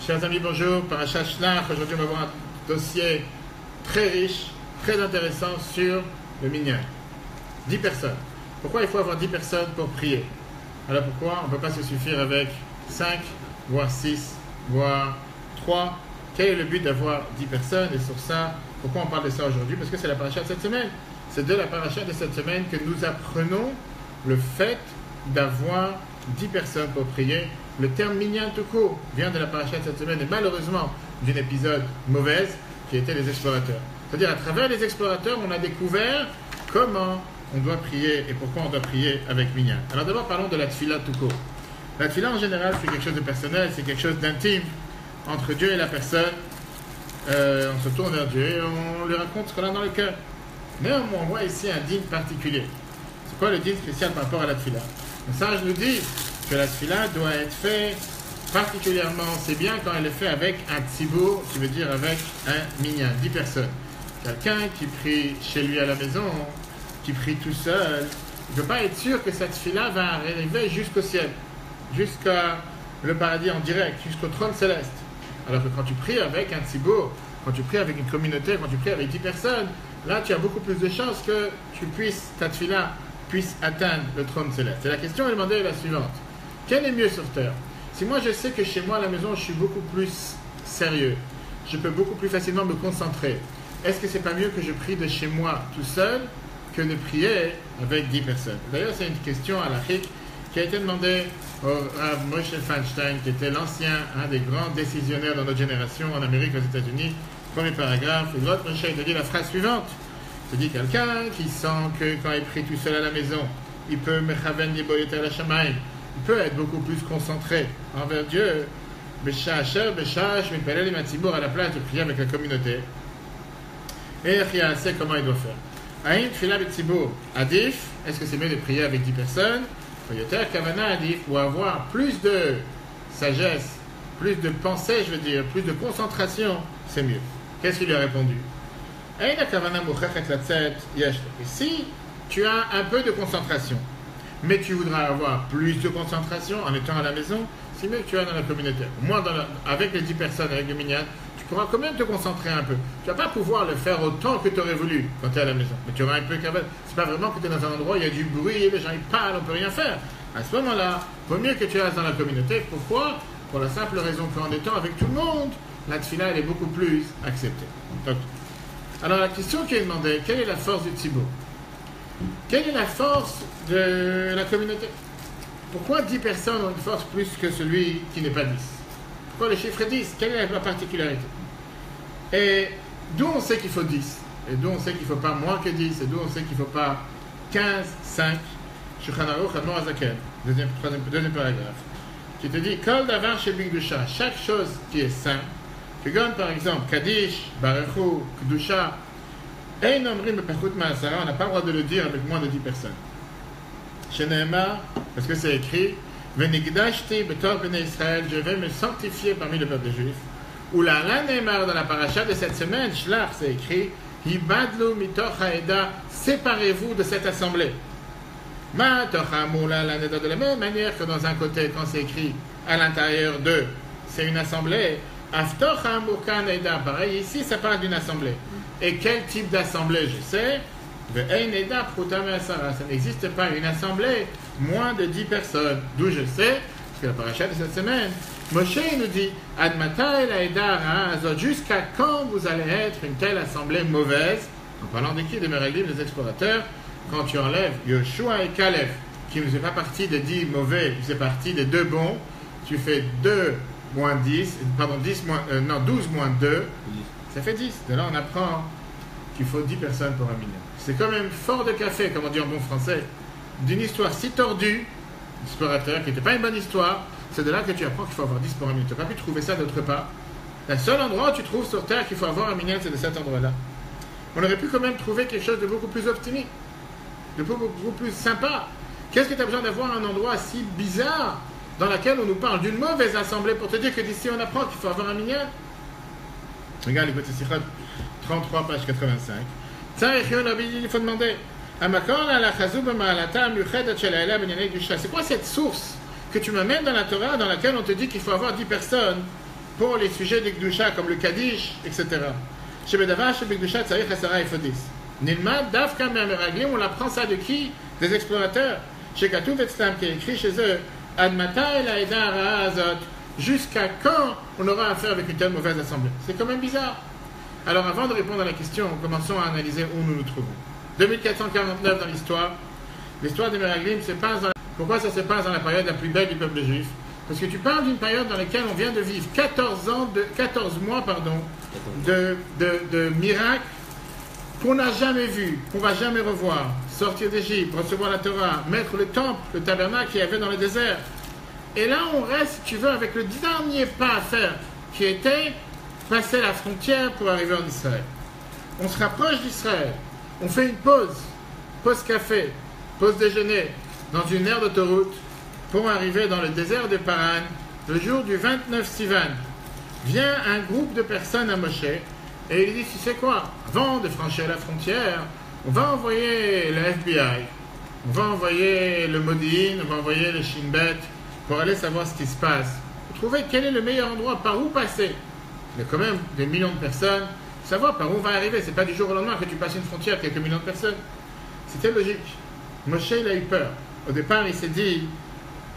Chers amis, bonjour. Parashat Shlach. Aujourd'hui, on va voir un dossier très riche, très intéressant sur le minyan. 10 personnes. Pourquoi il faut avoir 10 personnes pour prier? Alors pourquoi on ne peut pas se suffire avec 5, voire 6, voire 3? Quel est le but d'avoir 10 personnes? Et sur ça, pourquoi on parle de ça aujourd'hui? Parce que c'est la paracha de cette semaine. C'est de la paracha de cette semaine que nous apprenons le fait d'avoir 10 personnes pour prier. Le terme minyan tout court vient de la paracha de cette semaine et malheureusement d'un épisode mauvaise qui était les explorateurs. C'est-à-dire à travers les explorateurs, on a découvert comment on doit prier et pourquoi on doit prier avec minyan. Alors d'abord parlons de la tfila tout court. La tfila en général c'est quelque chose de personnel, c'est quelque chose d'intime entre Dieu et la personne. On se tourne vers Dieu et on lui raconte ce qu'on a dans le cœur. Néanmoins, on voit ici un digne particulier. C'est quoi le digne spécial par rapport à la tfila? Le sage nous dit que la tfila doit être faite particulièrement, c'est bien quand elle est faite avec un tzibour, qui veut dire avec un minyan, 10 personnes. Quelqu'un qui prie chez lui à la maison, qui prie tout seul, il ne peut pas être sûr que cette tfila va arriver jusqu'au ciel, jusqu'à le paradis en direct, jusqu'au trône céleste. Alors que quand tu pries avec un tzibour, quand tu pries avec une communauté, quand tu pries avec 10 personnes, là tu as beaucoup plus de chances que ta tfila puisse atteindre le trône céleste. Et la question est demandée est la suivante. Quel est mieux sur terre? Si moi je sais que chez moi à la maison je suis beaucoup plus sérieux, je peux beaucoup plus facilement me concentrer, est-ce que c'est pas mieux que je prie de chez moi tout seul que de prier avec 10 personnes? D'ailleurs c'est une question à l'Afrique qui a été demandée au Rav Moshe Feinstein, qui était un des grands décisionnaires dans notre génération en Amérique, aux États-Unis. Premier paragraphe, et l'autre Moshe il te dit la phrase suivante. Il te dit quelqu'un qui sent que quand il prie tout seul à la maison, il peut mechaven liboyoter la shamaim, il peut être beaucoup plus concentré envers Dieu, Béchacher, Béchach, Mipelel et Matzibour, à la place de prier avec la communauté. Et il sait comment il doit faire. Aïn, Tfila, Betzibour, Adif, est-ce que c'est mieux de prier avec 10 personnes? Yoter, Kavana, Adif, ou avoir plus de sagesse, plus de pensée, je veux dire, plus de concentration, c'est mieux. Qu'est-ce qu'il lui a répondu? Aïn, Kavana, Mouchachet, Latzet, Yesh. Et si tu as un peu de concentration, mais tu voudras avoir plus de concentration en étant à la maison, c'est mieux que tu es dans la communauté. Moi, avec les 10 personnes, avec le minyan, tu pourras quand même te concentrer un peu. Tu ne vas pas pouvoir le faire autant que tu aurais voulu quand tu es à la maison. Mais tu auras un peu capable. C'est pas vraiment que tu es dans un endroit où il y a du bruit, les gens ils parlent, on ne peut rien faire. À ce moment-là, il vaut mieux que tu restes dans la communauté. Pourquoi? Pour la simple raison qu'en étant avec tout le monde, la tfila elle est beaucoup plus acceptée. Donc, alors la question qui est demandée, quelle est la force du tzibour? Quelle est la force de la communauté? Pourquoi 10 personnes ont une force plus que celui qui n'est pas 10? Pourquoi le chiffre est 10? Quelle est la particularité? Et d'où on sait qu'il faut 10? Et d'où on sait qu'il ne faut pas moins que 10? Et d'où on sait qu'il ne faut pas 15, 5? Shulchan Aruch Admor Hazaken, deuxième paragraphe, qui te dit Kol davar shebikdusha, chaque chose qui est saint, que comme par exemple Kaddish, Baruchu, Kdusha, on n'a pas le droit de le dire avec moins de 10 personnes. Chez Nehemar, parce que c'est écrit, Venigdashti betor bnei Israël, je vais me sanctifier parmi le peuple juif. Ou là, Nehemar, dans la paracha de cette semaine, Shlach, c'est écrit, Hibadlu mitoch haeda, séparez-vous de cette assemblée. Ma tochamoula l'aneda, de la même manière que dans un côté, quand c'est écrit à l'intérieur d'eux, c'est une assemblée. Aftocha murkan haeda, pareil, ici, ça parle d'une assemblée. Et quel type d'assemblée? Je sais. Ça n'existe pas une assemblée moins de 10 personnes. D'où je sais, parce que la paracha de cette semaine, Moshe nous dit jusqu'à quand vous allez être une telle assemblée mauvaise? En parlant de qui? De Meraglim, des explorateurs. Quand tu enlèves Yoshua et Caleb, qui ne faisaient pas partie des 10 mauvais, qui faisaient partie des 2 bons, tu fais 2 moins 10, pardon, 12 moins 2. Ça fait 10. De là, on apprend qu'il faut 10 personnes pour un minyan. C'est quand même fort de café, comme on dit en bon français, d'une histoire si tordue, explorateur, qui n'était pas une bonne histoire. C'est de là que tu apprends qu'il faut avoir 10 pour un minyan. Tu n'as pas pu trouver ça d'autre part. Le seul endroit où tu trouves sur Terre qu'il faut avoir un minyan, c'est de cet endroit-là. On aurait pu quand même trouver quelque chose de beaucoup plus optimiste, de beaucoup plus sympa. Qu'est-ce que tu as besoin d'avoir un endroit si bizarre dans lequel on nous parle d'une mauvaise assemblée pour te dire que d'ici on apprend qu'il faut avoir un minyan? Regarde les côtés Sichot 33, page 85. Il faut demander c'est quoi cette source que tu m'amènes dans la Torah dans laquelle on te dit qu'il faut avoir 10 personnes pour les sujets de Gdusha comme le Kaddish, etc. Chez Bedava, chez Gdusha, Tzarich Asara Ephodis. Nilma, Davka Meraglim, on apprend ça de qui? Des explorateurs. Chez Katuv Etzlam, qui est écrit chez eux, Admata el Aeda Raazot, jusqu'à quand on aura affaire avec une telle mauvaise assemblée? C'est quand même bizarre. Alors avant de répondre à la question, commençons à analyser où nous nous trouvons. 2449 dans l'histoire des Meraglim se passe dans la... Pourquoi ça se passe dans la période la plus belle du peuple juif? Parce que tu parles d'une période dans laquelle on vient de vivre 14 mois de miracles qu'on n'a jamais vus, qu'on ne va jamais revoir. Sortir d'Égypte, recevoir la Torah, mettre le temple, le tabernacle qu'il y avait dans le désert. Et là, on reste, si tu veux, avec le dernier pas à faire, qui était passer la frontière pour arriver en Israël. On se rapproche d'Israël, on fait une pause café, pause déjeuner, dans une aire d'autoroute, pour arriver dans le désert de Paran, le jour du 29 Sivan. Vient un groupe de personnes à Moshe, et il dit, tu sais quoi, avant de franchir la frontière, on va envoyer le FBI, on va envoyer le Modin, on va envoyer le Shin Bet, pour aller savoir ce qui se passe. Vous trouvez quel est le meilleur endroit, par où passer? Il y a quand même des millions de personnes, savoir par où on va arriver, c'est pas du jour au lendemain que tu passes une frontière, quelques millions de personnes. C'était logique. Moshe, il a eu peur. Au départ, il s'est dit,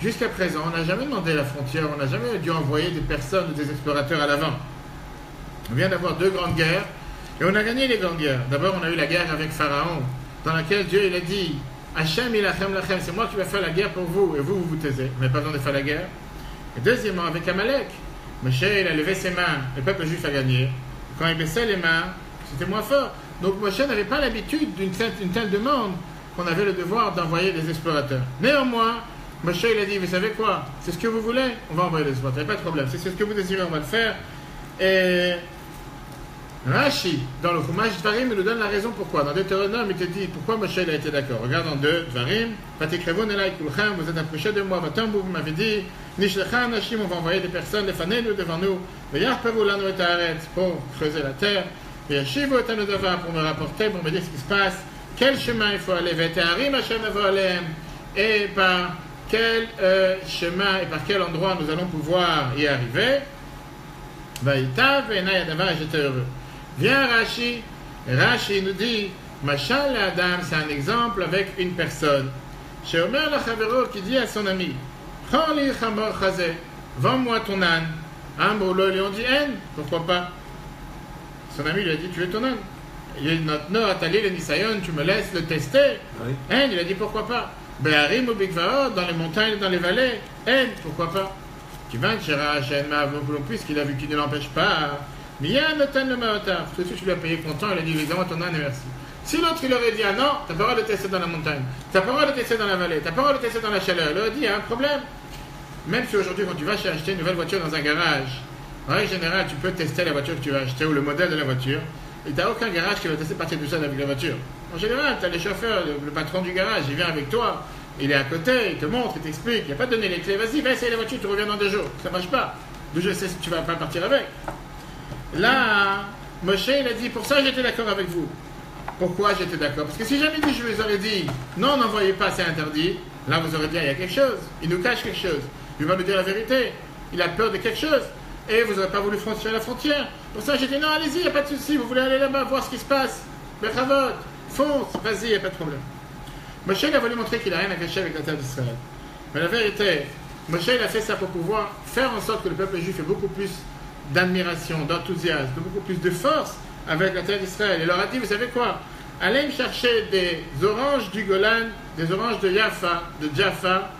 jusqu'à présent, on n'a jamais demandé la frontière, on n'a jamais dû envoyer des personnes ou des explorateurs à l'avant. On vient d'avoir 2 grandes guerres, et on a gagné les grandes guerres. D'abord, on a eu la guerre avec Pharaon, dans laquelle Dieu il a dit, Hachem ilachem lachem, c'est moi qui vais faire la guerre pour vous, et vous vous taisez. Vous n'avez pas besoin de faire la guerre. Et deuxièmement, avec Amalek, Moshe, il a levé ses mains, le peuple juif a gagné. Quand il baissait les mains, c'était moins fort. Donc Moshe n'avait pas l'habitude d'une telle demande qu'on avait le devoir d'envoyer des explorateurs. Néanmoins, Moshe il a dit, vous savez quoi, c'est ce que vous voulez, on va envoyer des explorateurs, il n'y a pas de problème, c'est ce que vous désirez, on va le faire. Et Rashi, dans le Chumash Dvarim, il nous donne la raison pourquoi. Dans Deutéronome, il te dit pourquoi Moshe il a été d'accord. Regarde en 2 Dvarim, Vatikrevon elai kulchem, vous êtes approchés de moi, Vatambu, vous m'avez dit, Nishlecha Anashim, on va envoyer des personnes, lefanenu devant nous, Veyarpavu lanu et haaretz, pour creuser la terre, Veyashivu et anodava, pour me rapporter, pour me dire ce qui se passe, quel chemin il faut aller, Veteharim Hashem avo alehem, et par quel chemin et par quel endroit nous allons pouvoir y arriver. Vaïtav et Nayadava, j'étais heureux. Viens Rashi nous dit, Machal Adam, c'est un exemple avec une personne. Chez Omer Lachavero qui dit à son ami, prends li chamor chazé, vends-moi ton âne. Ambrolo lui ont dit, haine, pourquoi pas? Son ami lui a dit, tu veux ton âne? Il a dit, Atali le Nisayon, tu me laisses le tester? Oui. Haine, il a dit, pourquoi pas? Be'arim ou Bigvaot, dans les montagnes, dans les vallées, haine, pourquoi pas? Tu vas chez Rachem, puisqu'il a vu qu'il ne l'empêche pas. Mais il y a un notan de Maotar. Tout de suite, tu lui as payé content, il a dit évidemment ton âne et merci. Si l'autre il aurait dit ah non, t'as pas le droit de tester dans la montagne, t'as pas le droit de tester dans la vallée, t'as pas le droit de tester dans la chaleur, il aurait dit il y a un problème. Même si aujourd'hui, quand tu vas acheter une nouvelle voiture dans un garage, en règle générale, tu peux tester la voiture que tu vas acheter ou le modèle de la voiture, et tu n'as aucun garage qui va tester partir tout seul avec la voiture. En général, tu as les chauffeurs, le patron du garage, il vient avec toi, il est à côté, il te montre, il t'explique, il n'y a pas donné les clés, vas-y, va essayer la voiture, tu reviens dans 2 jours, ça ne marche pas. D'où je sais si tu ne vas pas partir avec. Là, Moshe, il a dit, pour ça j'étais d'accord avec vous. Pourquoi j'étais d'accord? Parce que si jamais je vous aurais dit, non, n'envoyez pas, c'est interdit, là vous aurez dit, il y a quelque chose, il nous cache quelque chose, il va nous dire la vérité, il a peur de quelque chose, et vous n'aurez pas voulu franchir la frontière. Pour ça j'ai dit, non, allez-y, il n'y a pas de souci, vous voulez aller là-bas, voir ce qui se passe, Bechavot, fonce, vas-y, il n'y a pas de problème. Moshe, il a voulu montrer qu'il n'a rien à cacher avec la terre d'Israël. Mais la vérité, Moshe, il a fait ça pour pouvoir faire en sorte que le peuple juif ait beaucoup plus d'admiration, d'enthousiasme, beaucoup plus de force avec la terre d'Israël. Il leur a dit, vous savez quoi? Allez me chercher des oranges du Golan, des oranges de Jaffa,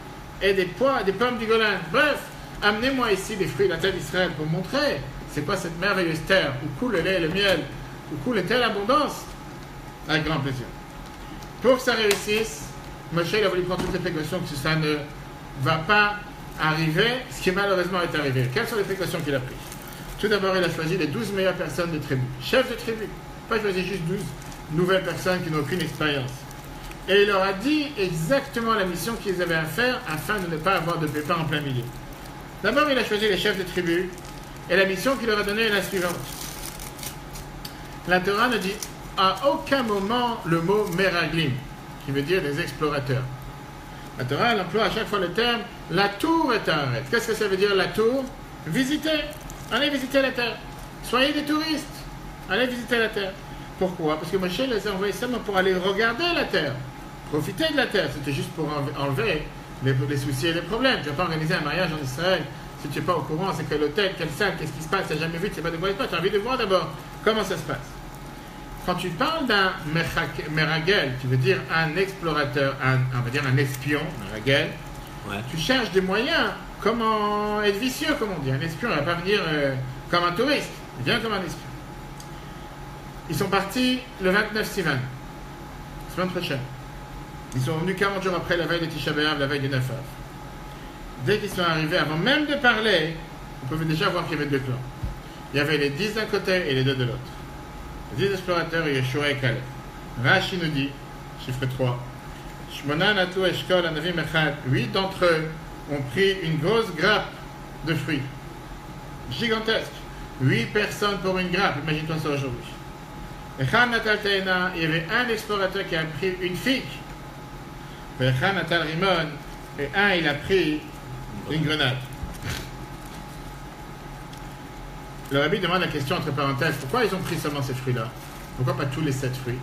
et des pommes du Golan. Bref, amenez-moi ici des fruits de la terre d'Israël pour montrer c'est quoi cette merveilleuse terre où coule le lait et le miel, où coule une telle abondance. Avec grand plaisir. Pour que ça réussisse, Moshe il a voulu prendre toutes les précautions que ça ne va pas arriver, ce qui malheureusement est arrivé. Quelles sont les précautions qu'il a prises? Tout d'abord, il a choisi les 12 meilleures personnes de tribu, chefs de tribu. Pas choisi juste 12 nouvelles personnes qui n'ont aucune expérience. Et il leur a dit exactement la mission qu'ils avaient à faire afin de ne pas avoir de pépins en plein milieu. D'abord, il a choisi les chefs de tribu et la mission qu'il leur a donnée est la suivante. La Torah ne dit à aucun moment le mot meraglim, qui veut dire des explorateurs. La Torah elle emploie à chaque fois le terme la tour est arrête. Qu'est-ce que ça veut dire la tour? Visiter. Allez visiter la terre. Soyez des touristes. Allez visiter la terre. Pourquoi? Parce que Moshe les a envoyés seulement pour aller regarder la terre. Profiter de la terre. C'était juste pour enlever les soucis et les problèmes. Tu ne vas pas organiser un mariage en Israël si tu n'es pas au courant. C'est quel hôtel, quelle salle, qu'est-ce qui se passe. Tu n'as jamais vu, tu ne sais pas de quoi il se passe. Tu as envie de voir d'abord comment ça se passe. Quand tu parles d'un meragel, tu veux dire un explorateur, on va dire un espion, meragel, ouais. Tu cherches des moyens, comment être vicieux, comme on dit. Un espion ne va pas venir comme un touriste, il vient comme un espion. Ils sont partis le 29 Sivan, semaine prochaine. Ils sont venus 40 jours après la veille de Tisha B'Av, la veille du 9 Av. Dès qu'ils sont arrivés, avant même de parler, on pouvait déjà voir qu'il y avait deux clans. Il y avait les 10 d'un côté et les 2 de l'autre. Les 10 explorateurs, Yeshua et Caleb. Rashi nous dit, chiffre 3, Shmona Natu Eshkol Anavim Echad, 8 d'entre eux ont pris une grosse grappe de fruits. Gigantesque. 8 personnes pour une grappe, imagine-toi ça aujourd'hui. Echad Natal Teina, il y avait un explorateur qui a pris une figue. Echad Natal Rimon, et un il a pris une grenade. Le rabbi demande la question entre parenthèses, pourquoi ils ont pris seulement ces fruits-là? Pourquoi pas tous les 7 fruits?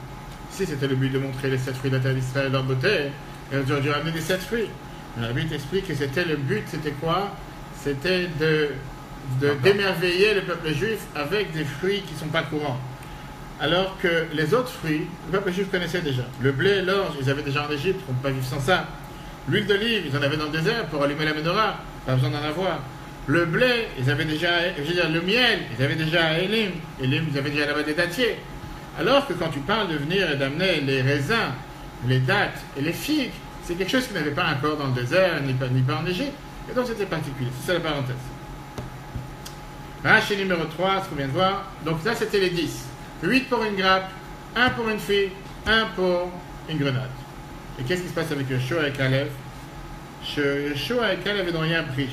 Si c'était le but de montrer les 7 fruits de la terre d'Israël, leur beauté, ils auraient dû ramener les 7 fruits. Le rabbi t'explique que c'était le but, c'était quoi? C'était d'émerveiller le peuple juif avec des fruits qui ne sont pas courants. Alors que les autres fruits, le peuple juif connaissait déjà. Le blé, l'orge, ils avaient déjà en Égypte, on ne peut pas vivre sans ça. L'huile d'olive, ils en avaient dans le désert pour allumer la menorah, pas besoin d'en avoir. Le blé, ils avaient déjà, je veux dire, le miel, ils avaient déjà à Elim, ils avaient déjà là-bas des dattiers. Alors que quand tu parles de venir et d'amener les raisins, les dattes et les figues, c'est quelque chose qui n'avait pas encore dans le désert, ni pas en Égypte, et donc c'était particulier. C'est ça la parenthèse. Rashi numéro 3, ce qu'on vient de voir. Donc ça, c'était les 10. 8 pour une grappe, 1 pour une fille, 1 pour une grenade. Et qu'est-ce qui se passe avec Yeshua et Caleb? Yeshua et Caleb n'ont rien pris.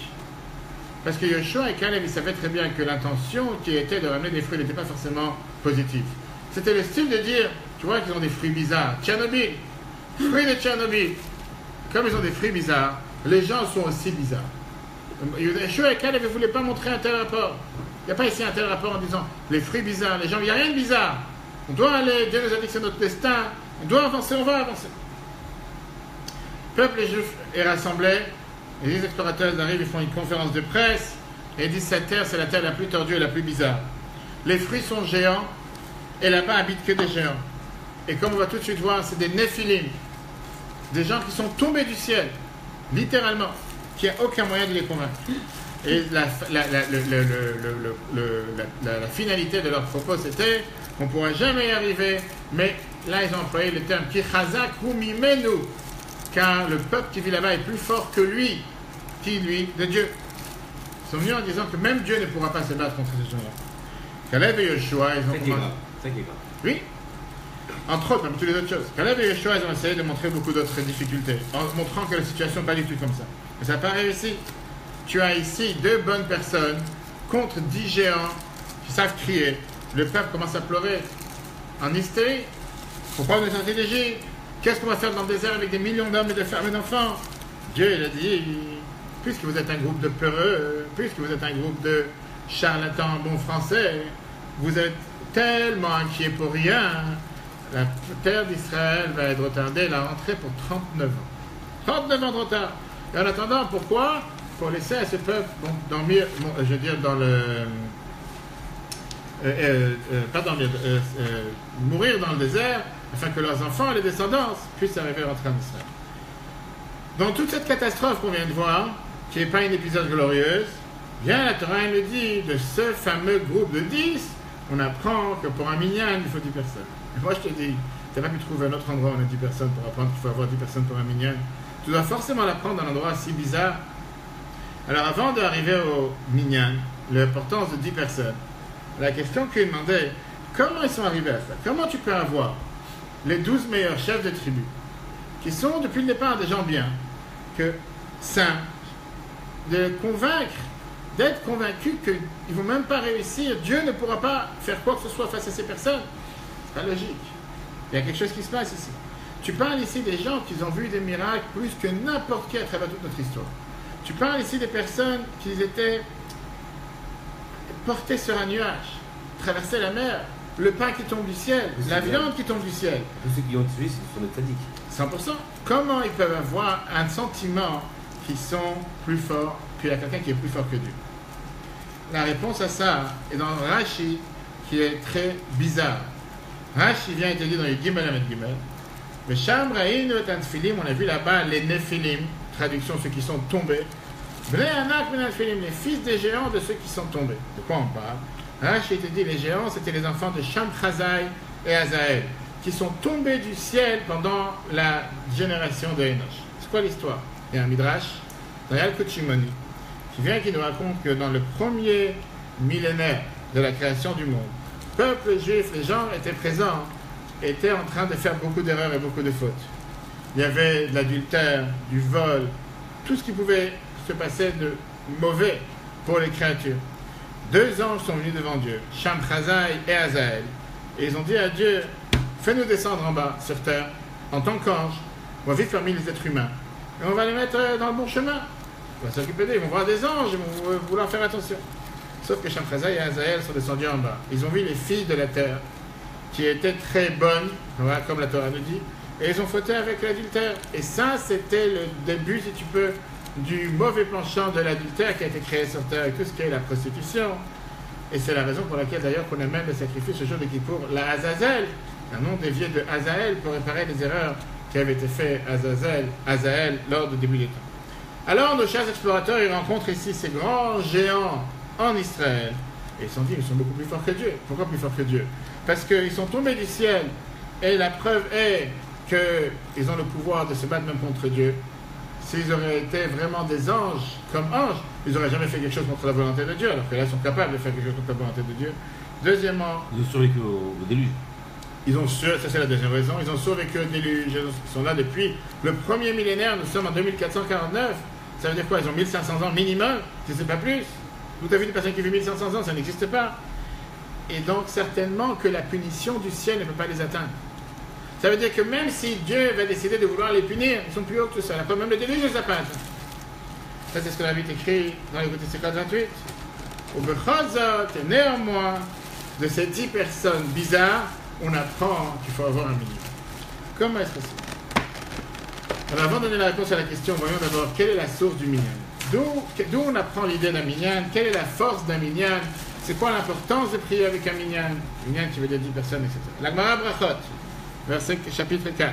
Parce que Yeshua et Caleb, ils savaient très bien que l'intention qui était de ramener des fruits n'était pas forcément positive. C'était le style de dire, tu vois qu'ils ont des fruits bizarres. Tchernobyl, fruits de Tchernobyl. Comme ils ont des fruits bizarres, les gens sont aussi bizarres. Yeshua et Caleb ne voulaient pas montrer un tel rapport. Il n'y a pas ici un tel rapport en disant, les fruits bizarres, les gens, il n'y a rien de bizarre. On doit aller, Dieu nous a dit que c'est notre destin, on doit avancer, on va avancer. Le peuple juif est rassemblé. Les explorateurs arrivent, ils font une conférence de presse et ils disent cette terre, c'est la terre la plus tordue et la plus bizarre. Les fruits sont géants et là-bas habitent que des géants. Et comme on va tout de suite voir, c'est des néphilim, des gens qui sont tombés du ciel, littéralement, qui n'y a aucun moyen de les convaincre. Et la finalité de leur propos, c'était qu'on ne pourra jamais y arriver, mais là ils ont employé le terme ki chazak hu mimenu, car le peuple qui vit là-bas est plus fort que lui, qui lui, de Dieu. Ils sont venus en disant que même Dieu ne pourra pas se battre contre ces gens-là. Caleb et Yeshua, ils ont commencé. Oui, entre autres, comme toutes les autres choses. Caleb et Yeshua, ils ont essayé de montrer beaucoup d'autres difficultés, en montrant que la situation n'est pas du tout comme ça. Mais ça n'a pas réussi. Tu as ici 2 bonnes personnes contre 10 géants qui savent crier. Le peuple commence à pleurer en hystérie. Pourquoi on est sorti d'Égypte? Qu'est-ce qu'on va faire dans le désert avec des millions d'hommes et de femmes et d'enfants? Dieu, il a dit, puisque vous êtes un groupe de peureux, puisque vous êtes un groupe de charlatans bon français, vous êtes tellement inquiets pour rien, la terre d'Israël va être retardée, la rentrée pour 39 ans. 39 ans de retard. Et en attendant, pourquoi? Pour laisser à ce peuple dormir, je veux dire, dans le... pas dormir, mourir dans le désert, afin que leurs enfants et les descendants puissent arriver à rentrer en Israël. Dans toute cette catastrophe qu'on vient de voir, qui n'est pas une épisode glorieuse, bien la Torah nous dit, de ce fameux groupe de 10, on apprend que pour un minyan, il faut 10 personnes. Et moi je te dis, tu n'as pas pu trouver un autre endroit où on a 10 personnes pour apprendre qu'il faut avoir 10 personnes pour un minyan. Tu dois forcément l'apprendre dans un endroit si bizarre. Alors avant d'arriver au minyan, l'importance de 10 personnes, la question qu'il demandait, comment ils sont arrivés à ça? Comment tu peux avoir les 12 meilleurs chefs de tribu, qui sont depuis le départ des gens bien, que saints, de convaincre, d'être convaincus qu'ils ne vont même pas réussir, Dieu ne pourra pas faire quoi que ce soit face à ces personnes? C'est pas logique. Il y a quelque chose qui se passe ici. Tu parles ici des gens qui ont vu des miracles plus que n'importe qui à travers toute notre histoire. Tu parles ici des personnes qui étaient porter sur un nuage, traverser la mer, le pain qui tombe du ciel, la viande qui tombe du ciel. Tous ceux qui ont tué, ce sont des tzaddik. 100%. Comment ils peuvent avoir un sentiment qui sont plus forts qu'il y a quelqu'un qui est plus fort que Dieu? La réponse à ça est dans Rashi, qui est très bizarre. Rashi vient et te dit dans les Gimel Amet Gimel, mais Sham Raïn Tanfilim, on a vu là-bas les Nephilim, traduction ceux qui sont tombés. Bnei Anak Ben Nephilim, les fils des géants de ceux qui sont tombés. De quoi on parle? Rashi te dit les géants, c'était les enfants de Sham Chazai et Azaël, qui sont tombés du ciel pendant la génération de Enoch. C'est quoi l'histoire? Il y a un midrash, dans Yalkut Shimoni, qui vient qui nous raconte que dans le premier millénaire de la création du monde, peuple juif, les gens étaient présents, étaient en train de faire beaucoup d'erreurs et beaucoup de fautes. Il y avait de l'adultère, du vol, tout ce qui pouvait se passer de mauvais pour les créatures. 2 anges sont venus devant Dieu, Sham Chazai et Azaël, et ils ont dit à Dieu, fais-nous descendre en bas, sur terre, en tant qu'anges, on va vivre parmi les êtres humains, et on va les mettre dans le bon chemin. On va s'occuper d'eux, ils vont voir des anges, ils vont vouloir faire attention. Sauf que Sham Chazai et Azaël sont descendus en bas. Ils ont vu les filles de la terre, qui étaient très bonnes, voilà, comme la Torah nous dit, et ils ont fauté avec l'adultère. Et ça, c'était le début, si tu peux, du mauvais penchant de l'adultère qui a été créé sur terre, avec tout ce qui est la prostitution. Et c'est la raison pour laquelle, d'ailleurs, qu'on amène le sacrifice ce jour de Kippour, la Azazel, un nom dévié de Azaël, pour réparer les erreurs qui avaient été faites à Azaël lors du début des temps. Alors, nos chers explorateurs, ils rencontrent ici ces grands géants en Israël. Et ils se sont dit, ils sont beaucoup plus forts que Dieu. Pourquoi plus forts que Dieu? Parce qu'ils sont tombés du ciel. Et la preuve est qu'ils ont le pouvoir de se battre même contre Dieu. S'ils auraient été vraiment des anges, comme anges, ils n'auraient jamais fait quelque chose contre la volonté de Dieu. Alors que là, ils sont capables de faire quelque chose contre la volonté de Dieu. Deuxièmement, Ils ont survécu au déluge. ça c'est la deuxième raison, ils ont survécu au déluge. Ils sont là depuis le premier millénaire. Nous sommes en 2449. Ça veut dire quoi? Ils ont 1500 ans minimum, si ce n'est pas plus. Vous avez vu des personnes qui vivent 1500 ans, ça n'existe pas. Et donc, certainement que la punition du ciel ne peut pas les atteindre. Ça veut dire que même si Dieu va décider de vouloir les punir, ils sont plus hauts que tout ça. Après, même le déluge ne les a pas atteints. Ça, c'est ce que la Bible écrit dans les Lévitique 28. Au Bechazot, et néanmoins, de ces 10 personnes bizarres, on apprend qu'il faut avoir un minimum. Comment est-ce que c'est? Alors, avant de donner la réponse à la question, voyons d'abord quelle est la source du minyan. D'où on apprend l'idée d'un minyan? Quelle est la force d'un minyan? C'est quoi l'importance de prier avec un minyan? Minyan qui veut dire 10 personnes, etc. La Gemara Brachot, verset chapitre 4.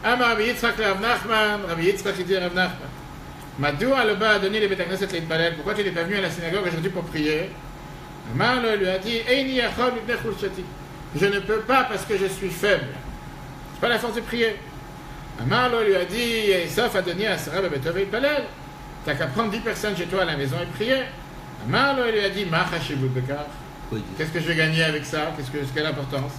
Amar Rabbi Yitzchak le Rav Nachman, Rabbi Yitzchak dit Rav Nachman. Madoua le bas a donné les Beit HaKnesset l'Itpalel. Pourquoi tu n'es pas venu à la synagogue aujourd'hui pour prier? Amar lui a dit Eini yachol mipnei chulshati. Je ne peux pas parce que je suis faible. C'est pas la force de prier. Amar lui a dit sauf à donner à Sarah Beit HaKnesset. T'as qu'à prendre 10 personnes chez toi à la maison et prier. Amar lui a dit Ma chashivut bekar. Qu'est-ce que je vais gagner avec ça? Quelle importance?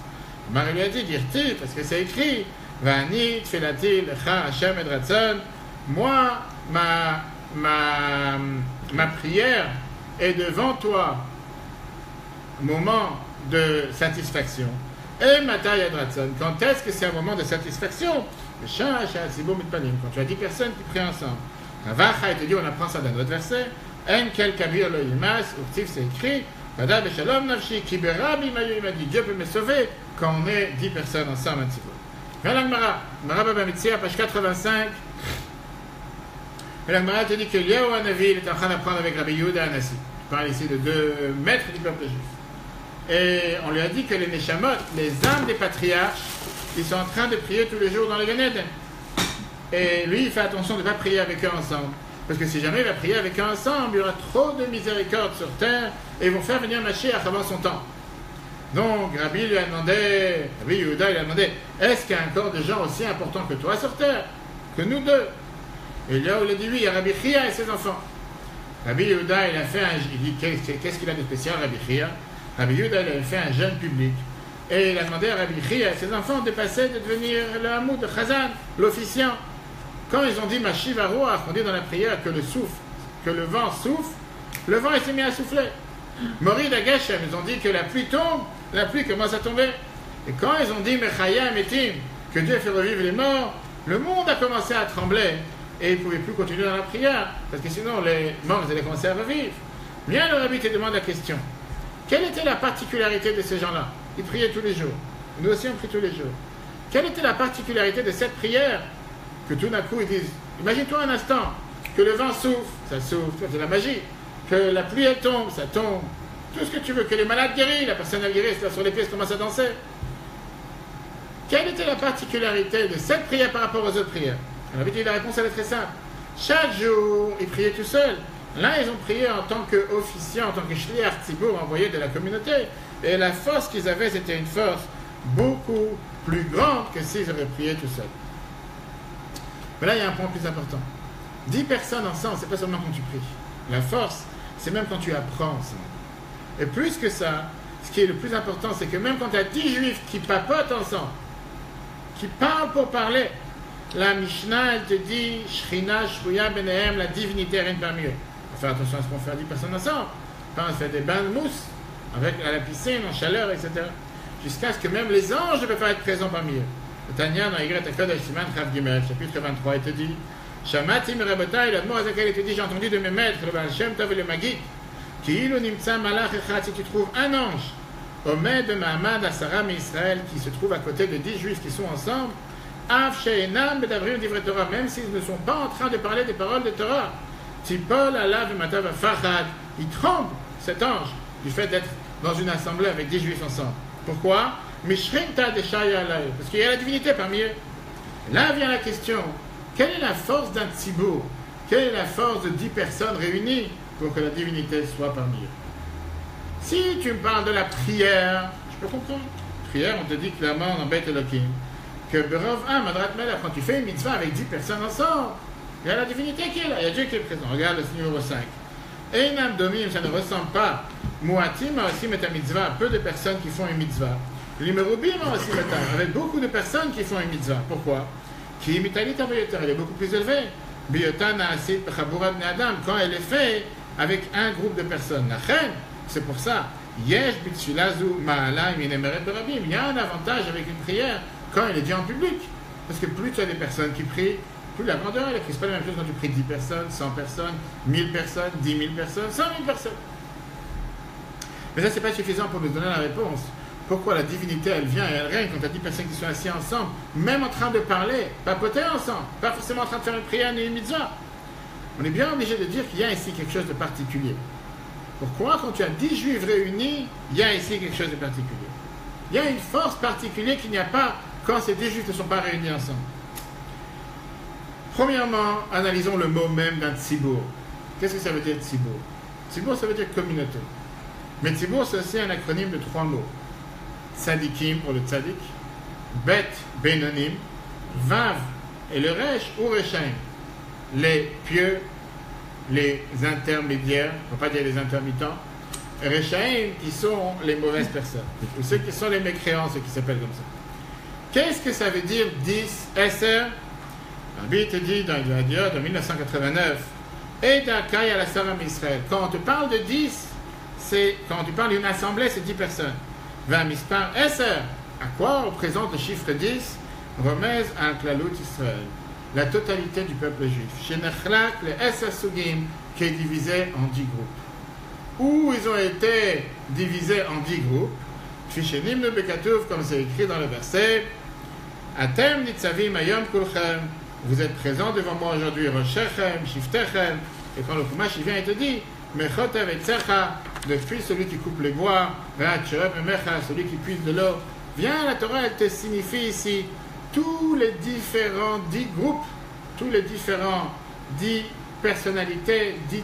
Amar lui a dit Dirti, parce que c'est écrit Vani tfilati lecha Hashem et Ratzon. Moi, ma prière est devant toi, moment de satisfaction. Et ma taille Ratzon. Quand est-ce que c'est un moment de satisfaction? Quand tu as 10 personnes qui prient ensemble. Ravacha, il te dit, on apprend ça dans notre verset. En quel kabir lo yimas, urtif, c'est écrit. Vada beshalom nafshi, kibera bimayu, il m'a dit, Dieu peut me sauver quand on est 10 personnes ensemble un petit peu. Viens la Gemara, Baba Mitzia, page 85. Et la Gemara te dit que Eliyahu Hanavi est en train d'apprendre avec Rabbi Yehuda Anassi. Il parle ici de 2 maîtres du peuple juif. Et on lui a dit que les Neshamot, les âmes des patriarches, ils sont en train de prier tous les jours dans le Gan Eden. Et lui, il fait attention de ne pas prier avec eux ensemble. Parce que si jamais il va prier avec eux ensemble, il y aura trop de miséricorde sur terre et ils vont faire venir Mashiach avant son temps. Donc, Rabbi Yehuda lui a demandé, est-ce qu'il y a encore des gens aussi importants que toi sur terre? Que nous deux? Et là, il a dit oui, il y a Rabbi Chia et ses enfants. Rabbi Yehuda, il a fait il dit, qu'est-ce qu'il a de spécial, Rabbi Chia? Rabbi Yehuda, il a fait un jeûne public. Et il a demandé à Rabbi Chia et ses enfants de passer, de devenir le hamoud de Chazan, l'officiant. Quand ils ont dit Mashiv Aruach, on dit dans la prière que le vent souffle, le vent il s'est mis à souffler. Morid Ageshem, ils ont dit que la pluie tombe, la pluie commence à tomber. Et quand ils ont dit Mechaya Metim, que Dieu fait revivre les morts, le monde a commencé à trembler et ils ne pouvaient plus continuer dans la prière, parce que sinon les morts ils allaient commencer à revivre. Viens le rabbi te demande la question. Quelle était la particularité de ces gens-là? Ils priaient tous les jours. Nous aussi on prie tous les jours. Quelle était la particularité de cette prière que tout d'un coup ils disent, imagine-toi un instant, que le vent souffle, ça souffle, c'est la magie, que la pluie elle tombe, ça tombe, tout ce que tu veux, que les malades guérissent, la personne elle guérit, sur les pieds, elle commence à danser. Quelle était la particularité de cette prière par rapport aux autres prières? On avait dit la réponse elle est très simple. Chaque jour, ils priaient tout seuls. Là, ils ont prié en tant qu'officiants, en tant que shliach tzibur envoyé de la communauté. Et la force qu'ils avaient, c'était une force beaucoup plus grande que s'ils avaient prié tout seuls. Mais là, il y a un point plus important. 10 personnes ensemble, c'est pas seulement quand tu pries. La force, c'est même quand tu apprends ensemble. Et plus que ça, ce qui est le plus important, c'est que même quand tu as 10 juifs qui papotent ensemble, qui parlent pour parler, la Mishnah, elle te dit, Shrina, Shvuya, Benehem, la divinité règne parmi eux. Il faut faire attention à ce qu'on fait 10 personnes ensemble. Enfin, on fait des bains de mousse, avec à la piscine, en chaleur, etc. Jusqu'à ce que même les anges ne peuvent pas être présents parmi eux. Le Tanya, dans Y Kodesh Siman Chav Gimel, chapitre 23, il te dit, Shamati Merebotai, le mot à laquelle il te dit, j'ai entendu de mes maîtres, le Baal Shem Tov et le Magid, qui ilu nimtza malach echad, si tu trouves un ange, au maître de Mahamad Asara Israël, qui se trouve à côté de 10 juifs qui sont ensemble, Av Sheinam Bedavrim Divrei Torah, même s'ils ne sont pas en train de parler des paroles de Torah, Tipol Alav Matav Fachad, il tremble, cet ange, du fait d'être dans une assemblée avec 10 juifs ensemble. Pourquoi? Mishrinta de Shaya Alay, parce qu'il y a la divinité parmi eux. Là vient la question, quelle est la force d'un tzibour? Quelle est la force de 10 personnes réunies pour que la divinité soit parmi eux? Si tu me parles de la prière, je peux comprendre. Prière, on te dit clairement dans Beit Elohim que Berov Madrat Melech, quand tu fais une mitzvah avec 10 personnes ensemble, il y a la divinité qui est là, il y a Dieu qui est présent. Regarde le numéro 5. Einam Domim, ça ne ressemble pas. Muatim aussi met un mitzvah, peu de personnes qui font une mitzvah. L'Imerubim aussi met avec beaucoup de personnes qui font une mitzvah. Pourquoi? Qui imitalit Abayotar, elle est beaucoup plus élevée. Biyotana Asit Chaburad Adam, quand elle est faite avec un groupe de personnes. La reine, c'est pour ça. Yesh Bitsulazu Ma'ala Minemeret Berabim. Il y a un avantage avec une prière quand elle est dite en public. Parce que plus tu as des personnes qui prient, plus la grandeur elle est. C'est pas la même chose quand tu pries 10 personnes, 100 personnes, 1000 personnes, 10 000 personnes, 100 000 personnes. Mais ça, c'est pas suffisant pour nous donner la réponse. Pourquoi la divinité, elle vient et elle règne quand tu as 10 personnes qui sont assises ensemble, même en train de parler, papoter ensemble, pas forcément en train de faire une prière ni une mitzvah. On est bien obligé de dire qu'il y a ici quelque chose de particulier. Pourquoi, quand tu as 10 juifs réunis, il y a ici quelque chose de particulier? Il y a une force particulière qu'il n'y a pas quand ces 10 juifs ne sont pas réunis ensemble. Premièrement, analysons le mot même d'un tzibour. Qu'est-ce que ça veut dire tzibour? Tzibour, ça veut dire communauté. Mais tzibour, c'est aussi un acronyme de 3 mots. Tzadikim pour le tzadik, Bet, Benonim, Vav et le Resh ou Reshaim. Les pieux, les intermédiaires, on ne va pas dire les intermittents, et Reshaim qui sont les mauvaises personnes, ou ceux qui sont les mécréants, ceux qui s'appellent comme ça. Qu'est-ce que ça veut dire 10 SR? Rabbi te dit dans le Diode de 1989, et d'Akai à la Saram Israël. Quand on te parle de 10, c'est quand tu parles d'une assemblée, c'est 10 personnes. 20 mispar SR. À quoi représente le chiffre 10? Remez à Klalout Israël, la totalité du peuple juif. Chez Nechlak, le SR Sugim, qui est divisé en 10 groupes. Où ils ont été divisés en 10 groupes, Fishenim le Bekatouv, comme c'est écrit dans le verset, Atem Nitzavim Ayom Kulchem, vous êtes présents devant moi aujourd'hui, Roshechem, Shiftechem, et quand le Chumash vient et te dit, Mechotev et Tsecha, depuis celui qui coupe les bois, celui qui puise de l'eau. Viens, la Torah, elle te signifie ici tous les différents 10 groupes, tous les différents 10 personnalités, 10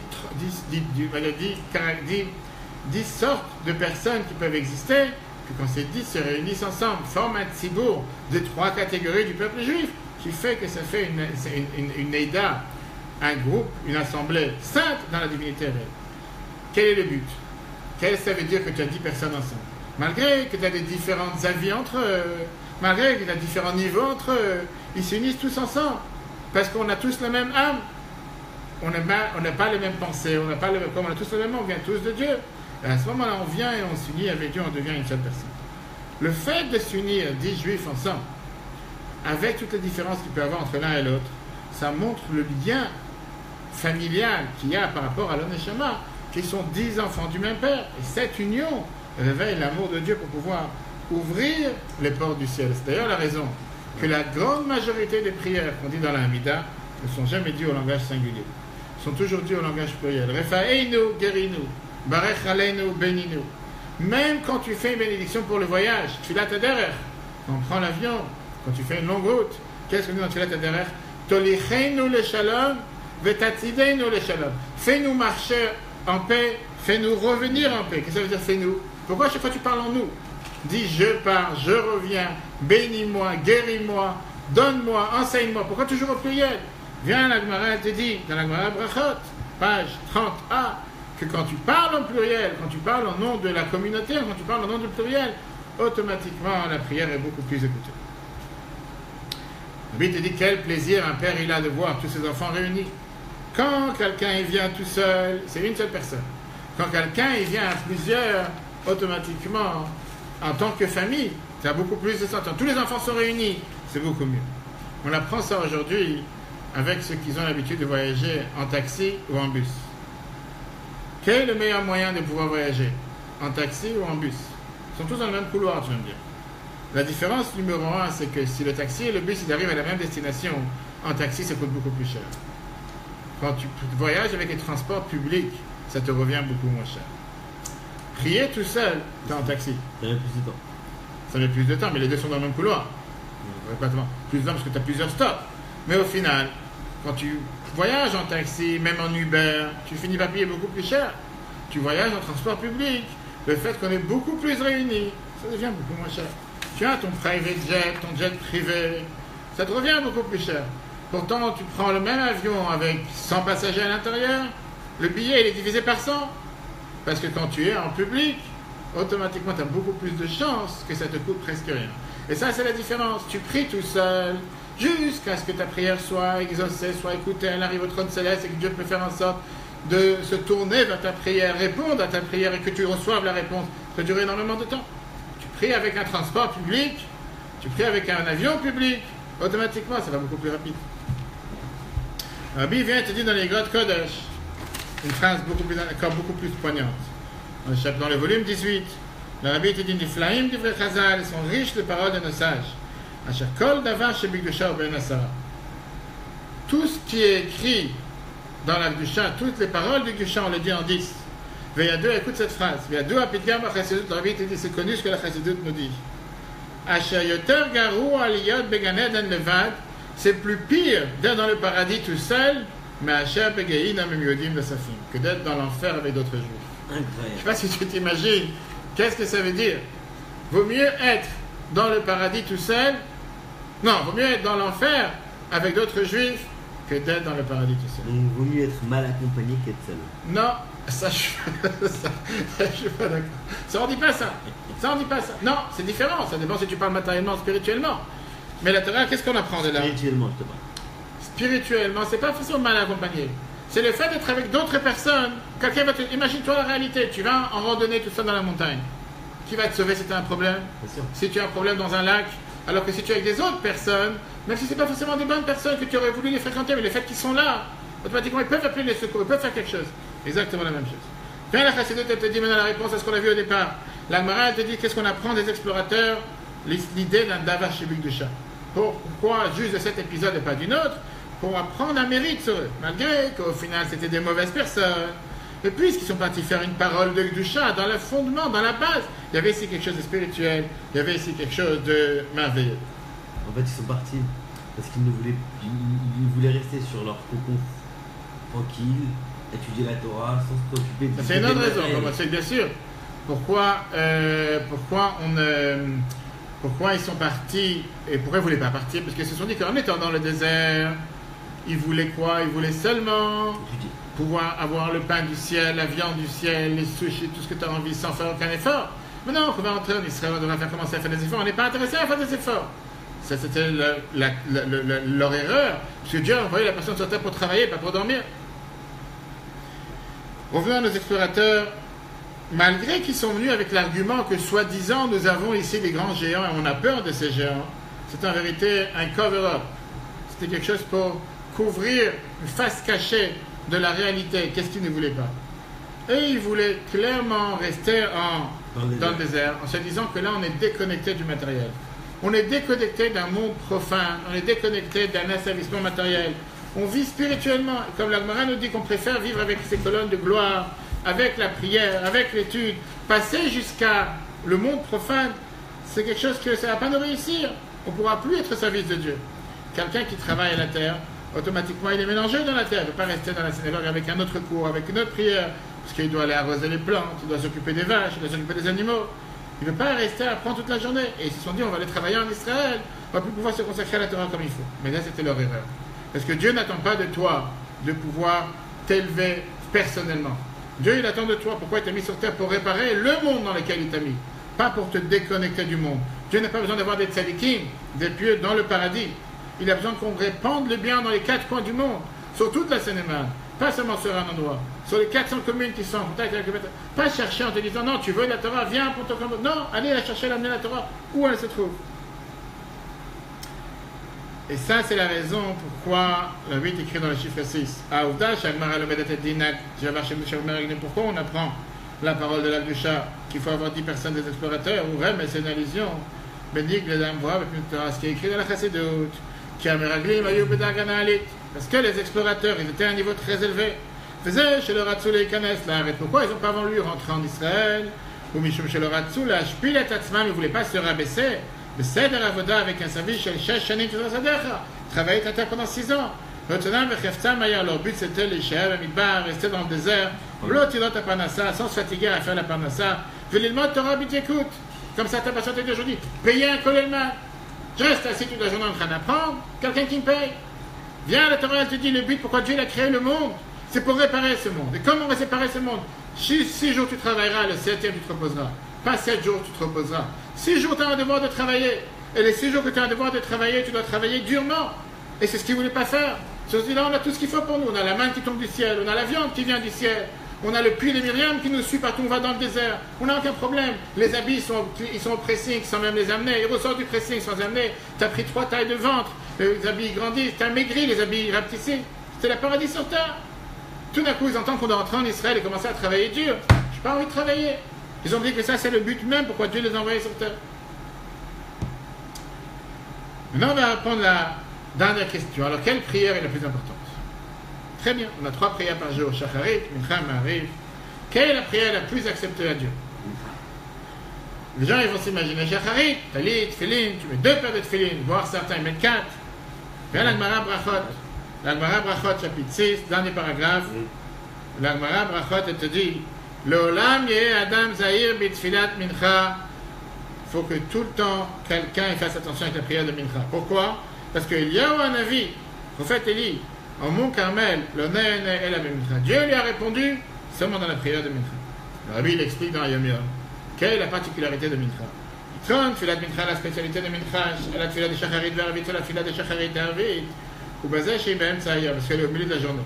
sortes de personnes qui peuvent exister, que quand ces 10 se réunissent ensemble, forment un tzibour de 3 catégories du peuple juif, qui fait que ça fait une Eida, un groupe, une assemblée sainte dans la divinité réelle. Quel est le but? Qu'est-ce que ça veut dire que tu as 10 personnes ensemble? Malgré que tu as des différents avis entre eux, malgré que tu as différents niveaux entre eux, ils s'unissent tous ensemble, parce qu'on a tous la même âme. On n'a pas les mêmes pensées, comme on a tous le même âme, on vient tous de Dieu. Et à ce moment-là, on vient et on s'unit avec Dieu, on devient une seule personne. Le fait de s'unir 10 juifs ensemble, avec toutes les différences qu'il peut y avoir entre l'un et l'autre, ça montre le lien familial qu'il y a par rapport à l'Oneshama, qu'ils sont 10 enfants du même père. Et cette union révèle l'amour de Dieu pour pouvoir ouvrir les portes du ciel. C'est d'ailleurs la raison que la grande majorité des prières qu'on dit dans la Hamida ne sont jamais dites au langage singulier. Sont toujours dites au langage pluriel. Refa'einu, guéris-nous. Barech aleinu, bénis-nous. Même quand tu fais une bénédiction pour le voyage, tu l'as ta derrière. Quand on prend l'avion, quand tu fais une longue route, qu'est-ce que nous dit dans ta derrière? Tolicheinu le shalom, vetatzideinu le shalom. Fais-nous marcher en paix, fais-nous revenir en paix. Qu'est-ce que ça veut dire fais-nous? Pourquoi à chaque fois tu parles en nous? Dis je pars, je reviens, bénis-moi, guéris-moi, donne-moi, enseigne-moi. Pourquoi toujours au pluriel? Viens, la Gemara, elle te dit, dans la Gemara Brachot, page 30a, que quand tu parles en pluriel, quand tu parles au nom de la communauté, quand tu parles au nom du pluriel, automatiquement la prière est beaucoup plus écoutée. La Bible te dit quel plaisir un père il a de voir tous ses enfants réunis. Quand quelqu'un il vient tout seul, c'est une seule personne. Quand quelqu'un il vient à plusieurs, automatiquement, en tant que famille, ça a beaucoup plus de sens. Tous les enfants sont réunis, c'est beaucoup mieux. On apprend ça aujourd'hui avec ceux qui ont l'habitude de voyager en taxi ou en bus. Quel est le meilleur moyen de pouvoir voyager? En taxi ou en bus? Ils sont tous dans le même couloir, tu vas me dire. La différence numéro 1, c'est que si le taxi et le bus ils arrivent à la même destination, en taxi, ça coûte beaucoup plus cher. Quand tu voyages avec les transports publics, ça te revient beaucoup moins cher. Prier tout seul, tu es en taxi. Ça met plus de temps. Ça met plus de temps, mais les deux sont dans le même couloir. Plus de temps parce que tu as plusieurs stops. Mais au final, quand tu voyages en taxi, même en Uber, tu finis par payer beaucoup plus cher. Tu voyages en transport public, le fait qu'on est beaucoup plus réunis, ça devient beaucoup moins cher. Tu as ton private jet, ton jet privé, ça te revient beaucoup plus cher. Pourtant, tu prends le même avion avec 100 passagers à l'intérieur, le billet il est divisé par 100. Parce que quand tu es en public, automatiquement tu as beaucoup plus de chances que ça te coûte presque rien. Et ça c'est la différence. Tu pries tout seul jusqu'à ce que ta prière soit exaucée, soit écoutée, elle arrive au trône céleste et que Dieu peut faire en sorte de se tourner vers ta prière, répondre à ta prière et que tu reçoives la réponse. Ça dure énormément de temps. Tu pries avec un transport public, tu pries avec un avion public, automatiquement ça va beaucoup plus rapide. Rabbi vient te dire dans les grottes Kodesh une phrase encore beaucoup plus poignante. Dans le volume 18, le Rabbi te dit Niflaim d'Ivre Chazal, ils sont riches de paroles de nos sages. Kol davar shebikdusha ben asara. Tout ce qui est écrit dans la Gdusha, toutes les paroles du Gdusha, on le dit en 10. Veyadou, écoute cette phrase. Veyadou apidgam achassidut, le Rabbi te dit c'est connu ce que la chassidut nous dit. Asher yoter garu aliyot began eden levad, c'est plus pire d'être dans le paradis tout seul, mais Asher begein amem yodim de safim, que d'être dans l'enfer avec d'autres juifs. Incroyable. Je ne sais pas si tu t'imagines, qu'est-ce que ça veut dire? Vaut mieux être dans le paradis tout seul, non, vaut mieux être dans l'enfer avec d'autres juifs que d'être dans le paradis tout seul. Donc, vaut mieux être mal accompagné qu'être seul. Non, ça je suis pas d'accord. Ça on dit pas ça. Ça on dit pas ça. Non, c'est différent. Ça dépend si tu parles matériellement, spirituellement. Mais la Torah, qu'est-ce qu'on apprend de là? Spirituellement, je te parle. Spirituellement, c'est pas forcément mal accompagné. C'est le fait d'être avec d'autres personnes. Quelqu'un va te... Imagine-toi la réalité. Tu vas en randonnée tout seul dans la montagne. Qui va te sauver si tu as un problème? Bien sûr. Si tu as un problème dans un lac, alors que si tu es avec des autres personnes, même si ce n'est pas forcément des bonnes personnes que tu aurais voulu les fréquenter, mais le fait qu'ils sont là, automatiquement ils peuvent appeler les secours, ils peuvent faire quelque chose. Exactement la même chose. Bien la Chassidut, elle te dit maintenant la réponse à ce qu'on a vu au départ. La Gemara, elle te dit qu'est-ce qu'on apprend des explorateurs? L'idée d'un davar shebikdusha. Pourquoi juste de cet épisode et pas d'une autre? Pour apprendre un mérite sur eux, malgré qu'au final c'était des mauvaises personnes. Et puisqu'ils sont partis faire une parole de Gdusha, dans le fondement, dans la base, il y avait ici quelque chose de spirituel, il y avait ici quelque chose de merveilleux. En fait, ils sont partis parce qu'ils voulaient rester sur leur cocon tranquille, étudier la Torah sans se préoccuper de... C'est une autre raison, comme c'est bien sûr. Pourquoi ils sont partis et pourquoi ils ne voulaient pas partir? Parce qu'ils se sont dit qu'en étant dans le désert, ils voulaient quoi? Ils voulaient seulement pouvoir avoir le pain du ciel, la viande du ciel, les sushis, tout ce que tu as envie sans faire aucun effort. Mais non, on va entrer en Israël, on devrait commencer à faire des efforts. On n'est pas intéressé à faire des efforts. Ça, c'était leur erreur. Parce que Dieu a envoyé la personne sur terre pour travailler, pas pour dormir. Revenons à nos explorateurs. Malgré qu'ils sont venus avec l'argument que soi-disant nous avons ici des grands géants et on a peur de ces géants, c'est en vérité un cover-up. C'était quelque chose pour couvrir une face cachée de la réalité. Qu'est-ce qu'ils ne voulaient pas? Et ils voulaient clairement rester dans le désert, en se disant que là, on est déconnecté du matériel. On est déconnecté d'un monde profane, on est déconnecté d'un asservissement matériel. On vit spirituellement, comme la Gemara nous dit qu'on préfère vivre avec ces colonnes de gloire, avec la prière, avec l'étude. Passer jusqu'à le monde profane, c'est quelque chose que ça ne va pas nous réussir. On ne pourra plus être au service de Dieu. Quelqu'un qui travaille à la terre, automatiquement il est mélangé dans la terre. Il ne peut pas rester dans la synagogue avec un autre cours, avec une autre prière, parce qu'il doit aller arroser les plantes, il doit s'occuper des vaches, il doit s'occuper des animaux. Il ne veut pas rester à apprendre toute la journée. Et ils se sont dit, on va aller travailler en Israël, on va plus pouvoir se consacrer à la Torah comme il faut. Mais là, c'était leur erreur. Parce que Dieu n'attend pas de toi de pouvoir t'élever personnellement. Dieu, il attend de toi. Pourquoi il t'a mis sur terre? Pour réparer le monde dans lequel il t'a mis. Pas pour te déconnecter du monde. Dieu n'a pas besoin d'avoir des tzadikim, des pieux dans le paradis. Il a besoin qu'on répande le bien dans les 4 coins du monde, sur toute la Seine-et-Marne. Pas seulement sur un endroit. Sur les 400 communes qui sont en contact avec le Beth. Pas chercher en te disant, non, tu veux la Torah, viens pour ton combat. Non, allez la chercher, l'amener la Torah, où elle se trouve. Et ça, c'est la raison pourquoi le 8 écrit dans le chiffre 6. Pourquoi on apprend la parole de l'Akdusha, qu'il faut avoir 10 personnes des explorateurs, ou même, c'est une allusion. Bénique les dames voient avec une Torah, ce qui est écrit dans la Chassidut, qui a Meraglim, Ayou Bedagana Alit. Parce que les explorateurs, ils étaient à un niveau très élevé. Faisaient chez le Ratzul et Kanes, là, pourquoi ils n'ont pas voulu rentrer en Israël? Ou Mishum chez le Ratzul, Ashpilet Atzman, ils ne voulaient pas se rabaisser. Le Seder Avoda avec un service chez le Shesh Shanim Sadecha, travailler à terre pendant 6 ans. Leur but c'était les Shehev Amidbar, rester dans le désert, sans se fatiguer à faire la Parnassa. Velilmot Torah B'Yekut, comme ça t'as patienté d'aujourd'hui. Payer un kolelman. Je reste assis toute la journée en train d'apprendre, quelqu'un qui me paye. Viens, la Torah elle te dit le but pourquoi Dieu a créé le monde, c'est pour réparer ce monde. Et comment on va séparer ce monde? 6 jours tu travailleras, le 7e tu te reposeras. Pas 7 jours tu te reposeras. 6 jours tu as un devoir de travailler. Et les 6 jours que tu as un devoir de travailler, tu dois travailler durement. Et c'est ce qu'ils ne voulaient pas faire. Ils se disent là, on a tout ce qu'il faut pour nous. On a la manne qui tombe du ciel, on a la viande qui vient du ciel, on a le puits de Myriam qui nous suit partout, on va dans le désert. On n'a aucun problème. Les habits ils sont au pressing sans même les amener. Ils ressortent du pressing sans les amener. Tu as pris 3 tailles de ventre. Les habits grandissent. Tu as maigri, les habits rapetissés. C'était la paradis sur terre. Tout d'un coup, ils entendent qu'on doit rentrer en Israël et commencer à travailler dur. Je n'ai pas envie de travailler. Ils ont dit que ça, c'est le but même pourquoi Dieu les a envoyés sur terre. Maintenant, on va répondre à la dernière question. Alors, quelle prière est la plus importante? Très bien, on a 3 prières par jour. Shacharit, Mincha, Ma'ariv. Quelle est la prière la plus acceptée à Dieu? Les gens, ils vont s'imaginer Shacharit, Talit, Tfilin, tu mets 2 paires de Tfilin, voire certains, ils mettent 4. Viens la Gemara Brachot. La Gemara Brachot, chapitre 6, dernier paragraphe. La Gemara Brachot, elle te dit L'olam yeh Adam Zahir bitfilat mincha. Il faut que tout le temps, quelqu'un fasse attention avec la prière de mincha. Pourquoi? Parce qu'il y a un avis, le prophète Élie, en Mont Carmel, le Nene et la mincha. Dieu lui a répondu seulement dans la prière de mincha. Le Rabbi il explique dans Yom Yom quelle est la particularité de mincha. Il trône, filat mincha, la spécialité de mincha, la filat de shacharit vervit, la filat de shacharit vervit, ou basé chez Ben Saïa, parce qu'elle est au milieu de la journée.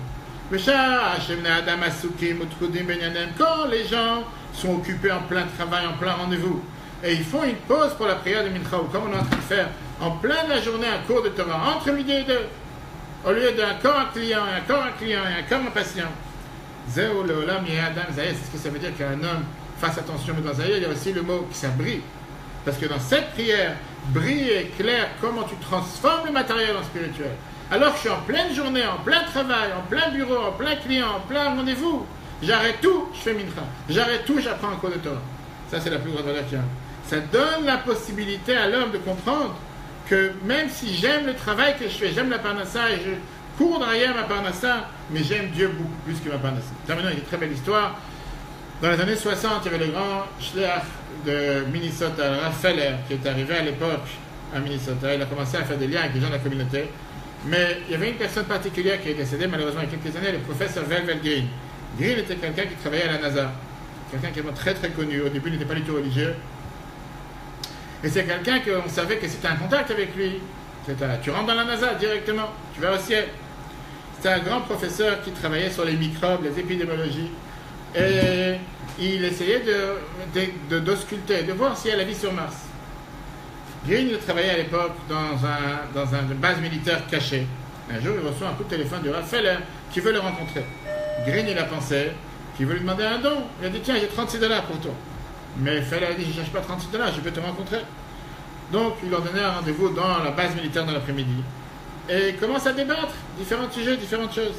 Quand les gens sont occupés en plein travail, en plein rendez-vous, et ils font une pause pour la prière de mincha, ou comme on est en train de faire en plein de la journée un cours de Torah, entre midi et 2, au lieu d'un corps un client, et un corps un client, et un corps un patient. C'est ce que ça veut dire qu'un homme fasse attention, mais dans Zahir, il y a aussi le mot qui ça brille. Parce que dans cette prière, brille et clair comment tu transformes le matériel en spirituel. Alors que je suis en pleine journée, en plein travail, en plein bureau, en plein client, en plein rendez-vous, j'arrête tout, je fais mincha. J'arrête tout, j'apprends un cours de Torah. Ça, c'est la plus grande valeur qu'il y a. Ça donne la possibilité à l'homme de comprendre que même si j'aime le travail que je fais, j'aime la parnassa et je cours derrière ma parnassa, mais j'aime Dieu beaucoup plus que ma parnassa. Maintenant, il y a une très belle histoire. Dans les années 60, il y avait le grand shliach de Minnesota, Rav Feller, qui est arrivé à l'époque à Minnesota. Il a commencé à faire des liens avec les gens de la communauté. Mais il y avait une personne particulière qui est décédée malheureusement il y a quelques années, le professeur Velvel Green. Green était quelqu'un qui travaillait à la NASA. Quelqu'un qui était très très connu. Au début, il n'était pas du tout religieux. Et c'est quelqu'un qu'on savait que si tu as un contact avec lui, tu rentres dans la NASA directement, tu vas au ciel. C'était un grand professeur qui travaillait sur les microbes, les épidémiologies. Et il essayait d'ausculter, de voir s'il y a la vie sur Mars. Green il travaillait à l'époque dans une base militaire cachée. Un jour, il reçoit un coup de téléphone de Rav Feller qui veut le rencontrer. Green, il a pensé qui veut lui demander un don. Il a dit, tiens, j'ai $36 pour toi. Mais Fell a dit, je ne cherche pas $36, je peux te rencontrer. Donc, il leur donnait un rendez-vous dans la base militaire dans l'après-midi. Et il commence à débattre, différents sujets, différentes choses.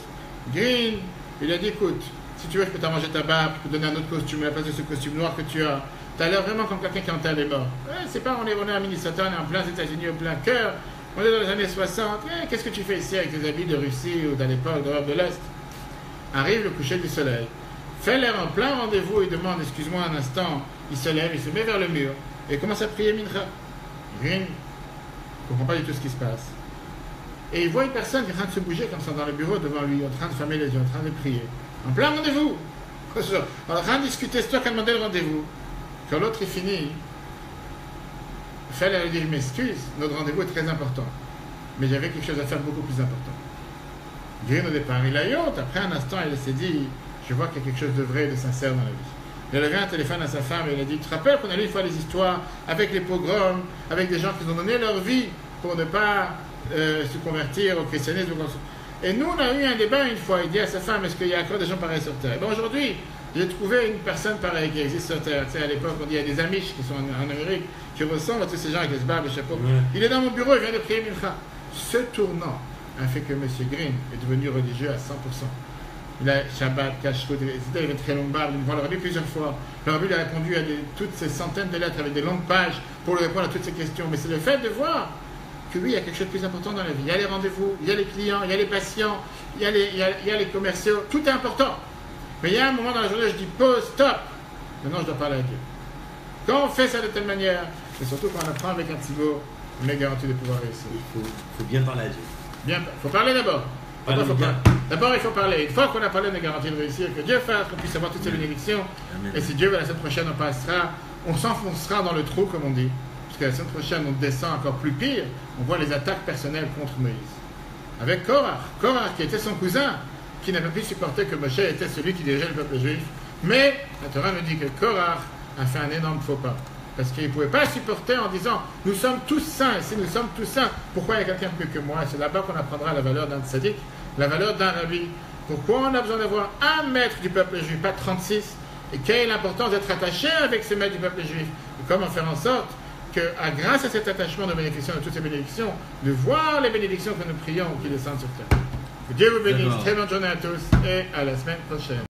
Green, il a dit, écoute, si tu veux, je peux t'en manger ta barbe, je peux te donner un autre costume à la place de ce costume noir que tu as. Tu as l'air vraiment comme quelqu'un qui est enterré mort. Ouais, c'est pas, on est à Minnesota, on est en plein États-Unis, au plein cœur. On est dans les années 60. Qu'est-ce que tu fais ici avec tes habits de Russie ou d'à l'époque d'Europe de l'Est? Arrive le coucher du soleil. Feller en plein rendez-vous, il demande, excuse-moi un instant, il se lève, il se met vers le mur et commence à prier Mincha. Green ne comprend pas du tout ce qui se passe. Et il voit une personne qui est en train de se bouger comme ça dans le bureau devant lui, en train de fermer les yeux, en train de prier. En plein rendez-vous. En train de discuter, c'est toi qui as demandé le rendez-vous. Quand l'autre est fini, Feller lui dit, je m'excuse, notre rendez-vous est très important. Mais j'avais quelque chose à faire beaucoup plus important. Green au départ, il a eu honte. Après un instant, il s'est dit, je vois qu'il y a quelque chose de vrai et de sincère dans la vie. Il a levé un téléphone à sa femme et il a dit, tu te rappelles qu'on a lu une fois les histoires avec les pogroms, avec des gens qui ont donné leur vie pour ne pas se convertir au christianisme. Et nous, on a eu un débat une fois. Il dit à sa femme, est-ce qu'il y a encore des gens pareils sur Terre? Bon, aujourd'hui, j'ai trouvé une personne pareille qui existe sur Terre. Tu sais, à l'époque, on dit, il y a des Amish qui sont en Amérique, qui ressemblent à tous ces gens avec les barbes et les chapeaux. Ouais. Il est dans mon bureau, il vient de prier Mincha. Ce tournant a fait que M. Green est devenu religieux à 100%. Il a Shabbat, Kashrut, il avait très longue barbe, il l'a vu plusieurs fois. Le rabbi lui a répondu à toutes ces centaines de lettres avec des longues pages pour lui répondre à toutes ces questions. Mais c'est le fait de voir que lui, il y a quelque chose de plus important dans la vie. Il y a les rendez-vous, il y a les clients, il y a les patients, il y a les commerciaux, tout est important. Mais il y a un moment dans la journée où je dis pause, stop. Maintenant, je dois parler à Dieu. Quand on fait ça de telle manière, et surtout quand on apprend avec un tzibur, on est garanti de pouvoir réussir. Il faut bien parler à Dieu. Bien, il faut parler d'abord. D'abord, il faut parler. Une fois qu'on a parlé, on est garanti de réussir. Que Dieu fasse, qu'on puisse avoir toutes ces bénédictions. Amen. Et si Dieu veut, la semaine prochaine, on passera, on s'enfoncera dans le trou, comme on dit. Parce que la semaine prochaine, on descend encore plus pire. On voit les attaques personnelles contre Moïse. Avec Korach, qui était son cousin, qui n'avait pu supporter que Moshe était celui qui dirigeait le peuple juif. Mais la Torah nous dit que Korach a fait un énorme faux pas. Parce qu'il ne pouvait pas supporter en disant « Nous sommes tous saints, et si nous sommes tous saints, pourquoi il y a quelqu'un plus que moi ?» C'est là-bas qu'on apprendra la valeur d'un tzaddik, la valeur d'un rabbi. Pourquoi on a besoin d'avoir un maître du peuple juif, pas 36? Et quelle est l'importance d'être attaché avec ce maître du peuple juif? Et comment faire en sorte que, grâce à cet attachement, nous bénéficions de toutes ces bénédictions, de voir les bénédictions que nous prions qui descendent sur terre. Que Dieu vous bénisse, très bonne journée à tous et à la semaine prochaine.